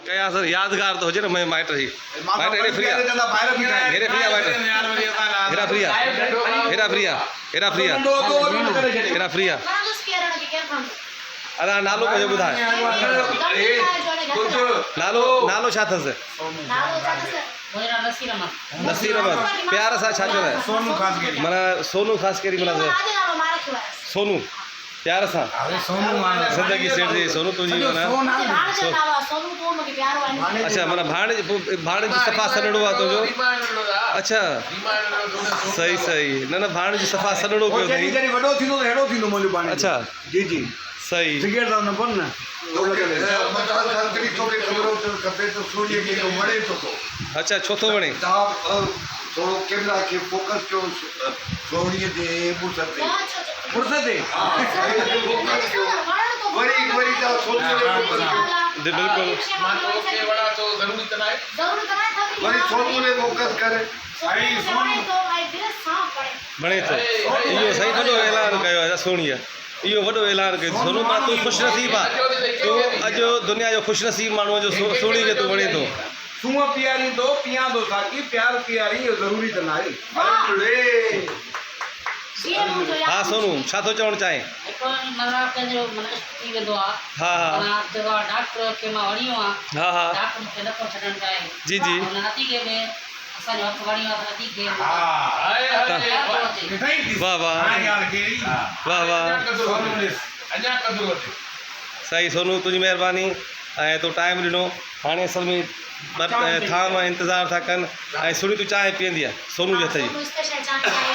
कया सर यादगार तो हुजे न माइट जी माइट हेरे फ्री हेरे फ्री माइट Hera free Hera free Hera free Hera free अरे नालो कजो ॿुधाए नालो नालो छा अथसि नसीर अहमद प्यार सां छा चवंदा आहिनि माना सोनू ख़ासि कहिड़ी माना सोनू प्यार सां ज़िंदगी सेठ जी सोनू तुंहिंजी माना अच्छा माना भाणे जी सफ़ा सॾड़ो आहे तुंहिंजो अच्छा सही सही न न भाणे जी सफ़ा सॾड़ो पियो अथई अच्छा जी जी सही अच्छा छो थो वणे थोरो कैमरा खे फोकस कयो सोणीअ जे मुड़ुस ते बिल्कुलु बणे थो इहो सही वॾो ऐलान कयो आहे सोणीअ इहो वॾो ऐलान कयो सोनू मां तूं ख़ुशनसीब आहे तूं अॼु दुनिया जो ख़ुशनसीब माण्हू जो सोणी खे तूं वणे थो सूंह पीआरींदो पीआंदो साकी प्यार पीआरी इहो ज़रूरी त न आहे हाँ सोनू छा थो चवणु चाहे हाँ हाँ हाँ हाँ जी जी वाह वाह वाह वाह सही सोनू तुंहिंजी महिरबानी ऐं तूं टाइम ॾिनो हाणे असल में थाम इंतज़ारु था कनि ऐं सुठी तूं चांहि पीअंदी आहे सोनू जे हथ जी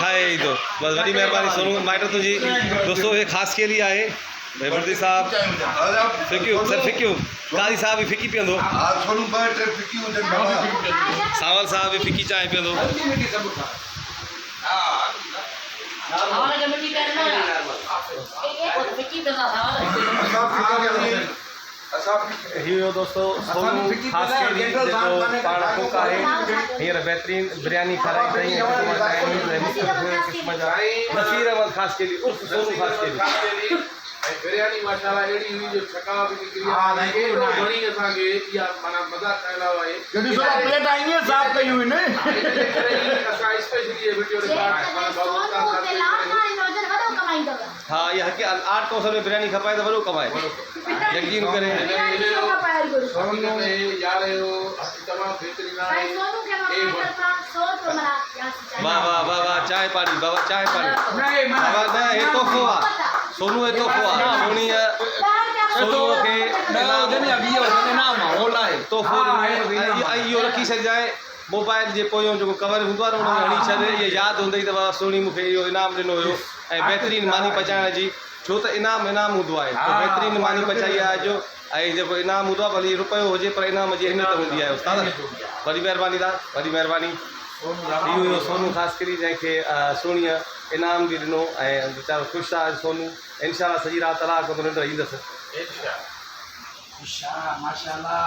ठाहे ईंदो बसि वॾी महिरबानी सोनू माइट तुंहिंजी दोस्तो हे ख़ासि के लिए आहे भई वर्दी साहब फिकियूं सर फिकियूं काज़ी साहब बि फिकी पीअंदो सावल साहब बि फिकी चांहि पीअंदो हीअ दोस्तो सोनू ख़ासि जेको पाण कुक आहे हींअर बहितरीन बिरयानी खाराई अथई नसीर अहमद ख़ासि केली उर्फ़ सोनू ख़ासि केली बिरयानी माशाल्लाह एड़ी हुई जो छका भी निकली घणी असांखे इहा माना मज़ा कयल आहे जॾहिं थोरा प्लेट आईं साफ़ कई हुई न असां स्पेशली ये वीडियो रिकॉर्ड हाँ ये हक़ी 8 कोर्स में बिरयानी खपाए तो वॾो कमाए यकीन करे सोनू में यार यो तमामु बहितरीन आहे वाह वाह वाह वाह चाय पानी बाबा चाय पानी बाबा न हे तोहफ़ो आहे सोनू हे तोहफ़ो आहे सोनू खे तोहफ़ो इहो रखी छॾिजांइ मोबाइल जे पोयों जेको कवर हूंदो आहे न हुन में हणी छॾ इहा यादि हूंदई त बाबा सोनी मूंखे इहो इनाम ॾिनो हुयो ऐं बहितरीन मानी पचाइण जी छो त इनाम हूंदो आहे बहितरीन मानी पचाई आहे अॼु ऐं जेको इनाम हूंदो आहे भली रुपयो हुजे पर इनाम जी अहमियत हूंदी आहे उस्ताद वॾी महिरबानी वॾी महिरबानी इहो हुयो सोनू ख़ासि करी जंहिंखे सोणीअ इनाम बि ॾिनो ऐं वीचारो ख़ुशि आहे सोनू इनशा सॼी राति तलाक निंड ईंदसि माशाल्लाह